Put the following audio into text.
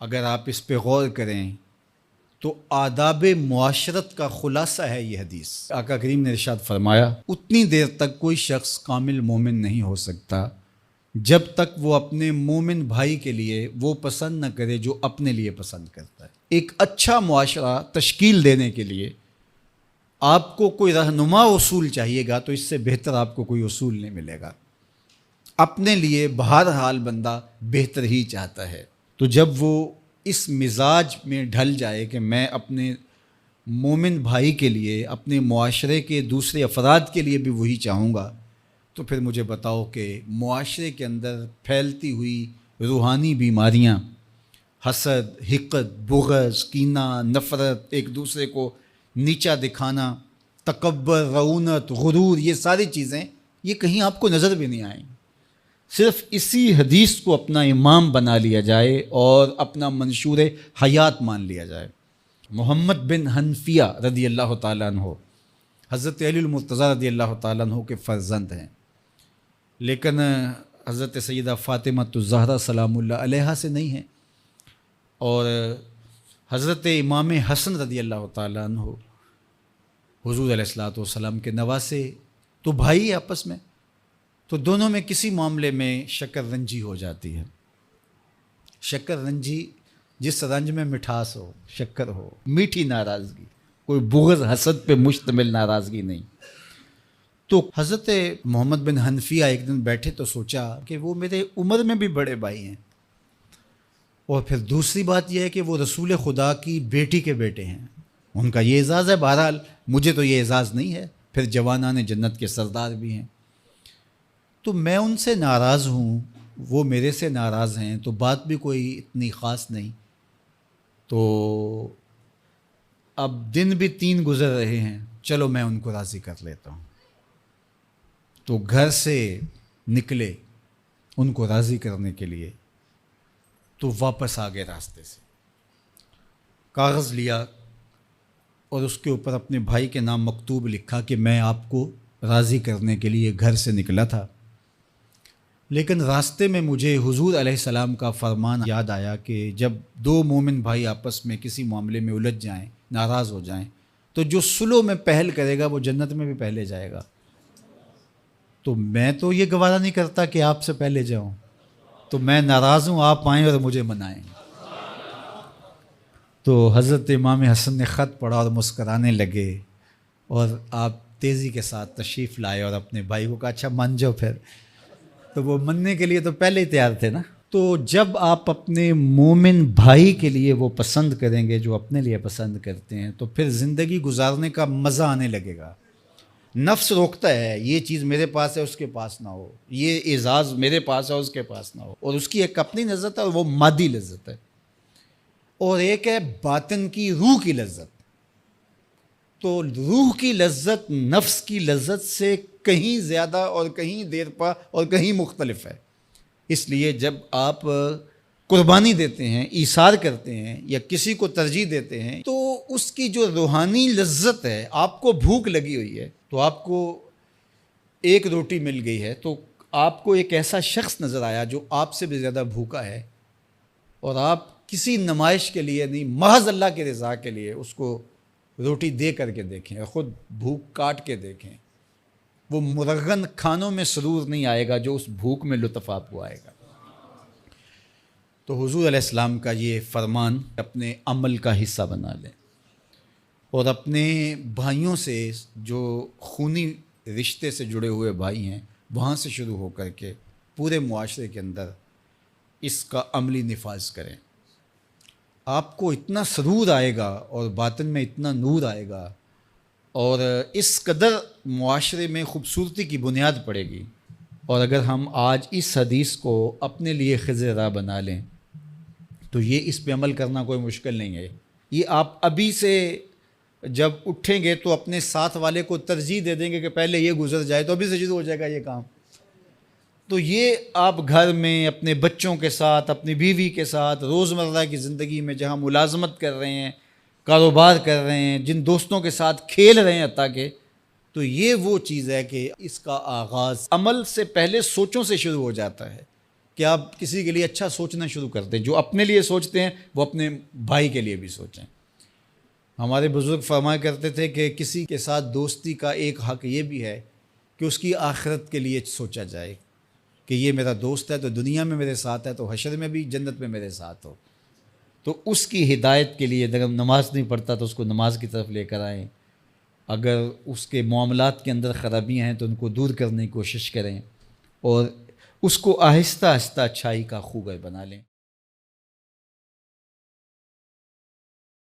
اگر آپ اس پہ غور کریں تو آداب معاشرت کا خلاصہ ہے یہ حدیث۔ آقا کریم نے ارشاد فرمایا اتنی دیر تک کوئی شخص کامل مومن نہیں ہو سکتا جب تک وہ اپنے مومن بھائی کے لیے وہ پسند نہ کرے جو اپنے لیے پسند کرتا ہے۔ ایک اچھا معاشرہ تشکیل دینے کے لیے آپ کو کوئی رہنما اصول چاہیے گا تو اس سے بہتر آپ کو کوئی اصول نہیں ملے گا۔ اپنے لیے بہرحال بندہ بہتر ہی چاہتا ہے، تو جب وہ اس مزاج میں ڈھل جائے کہ میں اپنے مومن بھائی کے لیے، اپنے معاشرے کے دوسرے افراد کے لیے بھی وہی چاہوں گا، تو پھر مجھے بتاؤ کہ معاشرے کے اندر پھیلتی ہوئی روحانی بیماریاں، حسد، حقد، بغض، کینہ، نفرت، ایک دوسرے کو نیچا دکھانا، تکبر، رعونت، غرور، یہ ساری چیزیں یہ کہیں آپ کو نظر بھی نہیں آئیں۔ صرف اسی حدیث کو اپنا امام بنا لیا جائے اور اپنا منشور حیات مان لیا جائے۔ محمد بن حنفیہ رضی اللہ تعالیٰ عنہ حضرت علی المرتضیٰ رضی اللہ تعالیٰ عنہ کے فرزند ہیں، لیکن حضرت سیدہ فاطمہ الزہرا سلام اللہ علیہا سے نہیں ہیں، اور حضرت امام حسن رضی اللہ تعالیٰ عنہ حضور علیہ الصلوۃ والسلام کے نواسے، تو بھائی آپس میں، تو دونوں میں کسی معاملے میں شکر رنجی ہو جاتی ہے۔ شکر رنجی، جس رنج میں مٹھاس ہو، شکر ہو، میٹھی ناراضگی، کوئی بغض حسد پہ مشتمل ناراضگی نہیں۔ تو حضرت محمد بن حنفیہ ایک دن بیٹھے تو سوچا کہ وہ میرے عمر میں بھی بڑے بھائی ہیں، اور پھر دوسری بات یہ ہے کہ وہ رسول خدا کی بیٹی کے بیٹے ہیں، ان کا یہ اعزاز ہے، بہرحال مجھے تو یہ اعزاز نہیں ہے، پھر جوانان جنت کے سردار بھی ہیں، تو میں ان سے ناراض ہوں، وہ میرے سے ناراض ہیں، تو بات بھی کوئی اتنی خاص نہیں، تو اب دن بھی 3 گزر رہے ہیں، چلو میں ان کو راضی کر لیتا ہوں۔ تو گھر سے نکلے ان کو راضی کرنے کے لیے، تو واپس آ گئے راستے سے، کاغذ لیا اور اس کے اوپر اپنے بھائی کے نام مکتوب لکھا کہ میں آپ کو راضی کرنے کے لیے گھر سے نکلا تھا، لیکن راستے میں مجھے حضور علیہ السلام کا فرمان یاد آیا کہ جب 2 مومن بھائی آپس میں کسی معاملے میں الجھ جائیں، ناراض ہو جائیں، تو جو صلح میں پہل کرے گا وہ جنت میں بھی پہلے جائے گا۔ تو میں تو یہ گوارا نہیں کرتا کہ آپ سے پہلے جاؤں، تو میں ناراض ہوں، آپ آئیں اور مجھے منائیں۔ تو حضرت امام حسن نے خط پڑھا اور مسکرانے لگے، اور آپ تیزی کے ساتھ تشریف لائے اور اپنے بھائی کو کہا اچھا مان جاؤ پھر، تو وہ مننے کے لیے تو پہلے ہی تیار تھے نا۔ تو جب آپ اپنے مومن بھائی کے لیے وہ پسند کریں گے جو اپنے لیے پسند کرتے ہیں، تو پھر زندگی گزارنے کا مزہ آنے لگے گا۔ نفس روکتا ہے یہ چیز میرے پاس ہے اس کے پاس نہ ہو، یہ اعزاز میرے پاس ہے اس کے پاس نہ ہو، اور اس کی ایک اپنی لذت ہے اور وہ مادی لذت ہے، اور ایک ہے باطن کی، روح کی لذت۔ تو روح کی لذت نفس کی لذت سے کہیں زیادہ اور کہیں دیر پا اور کہیں مختلف ہے۔ اس لیے جب آپ قربانی دیتے ہیں، ایثار کرتے ہیں یا کسی کو ترجیح دیتے ہیں، تو اس کی جو روحانی لذت ہے، آپ کو بھوک لگی ہوئی ہے، تو آپ کو ایک روٹی مل گئی ہے، تو آپ کو ایک ایسا شخص نظر آیا جو آپ سے بھی زیادہ بھوکا ہے، اور آپ کسی نمائش کے لیے نہیں، محض اللہ کی رضا کے لیے اس کو روٹی دے کر کے دیکھیں، خود بھوک کاٹ کے دیکھیں، وہ مرغن کھانوں میں سرور نہیں آئے گا جو اس بھوک میں لطف آپ کو آئے گا۔ تو حضور علیہ السلام کا یہ فرمان اپنے عمل کا حصہ بنا لیں، اور اپنے بھائیوں سے، جو خونی رشتے سے جڑے ہوئے بھائی ہیں، وہاں سے شروع ہو کر کے پورے معاشرے کے اندر اس کا عملی نفاذ کریں۔ آپ کو اتنا سرور آئے گا اور باطن میں اتنا نور آئے گا، اور اس قدر معاشرے میں خوبصورتی کی بنیاد پڑے گی۔ اور اگر ہم آج اس حدیث کو اپنے لیے خضر راہ بنا لیں تو یہ اس پہ عمل کرنا کوئی مشکل نہیں ہے۔ یہ آپ ابھی سے جب اٹھیں گے تو اپنے ساتھ والے کو ترجیح دے دیں گے کہ پہلے یہ گزر جائے، تو ابھی سے شروع ہو جائے گا یہ کام۔ تو یہ آپ گھر میں اپنے بچوں کے ساتھ، اپنی بیوی کے ساتھ، روزمرہ کی زندگی میں جہاں ملازمت کر رہے ہیں، کاروبار کر رہے ہیں، جن دوستوں کے ساتھ کھیل رہے ہیں حتیٰ کہ، تو یہ وہ چیز ہے کہ اس کا آغاز عمل سے پہلے سوچوں سے شروع ہو جاتا ہے۔ کہ آپ کسی کے لیے اچھا سوچنا شروع کر دیں. جو اپنے لیے سوچتے ہیں وہ اپنے بھائی کے لیے بھی سوچیں. ہمارے بزرگ فرمایا کرتے تھے کہ کسی کے ساتھ دوستی کا ایک حق یہ بھی ہے کہ اس کی آخرت کے لیے سوچا جائے کہ یہ میرا دوست ہے تو دنیا میں میرے ساتھ ہے تو حشر میں بھی جنت میں میرے ساتھ ہو. تو اس کی ہدایت کے لیے اگر نماز نہیں پڑھتا تو اس کو نماز کی طرف لے کر آئیں. اگر اس کے معاملات کے اندر خرابیاں ہیں تو ان کو دور کرنے کی کوشش کریں اور اس کو آہستہ آہستہ اچھائی کا خوگر بنا لیں.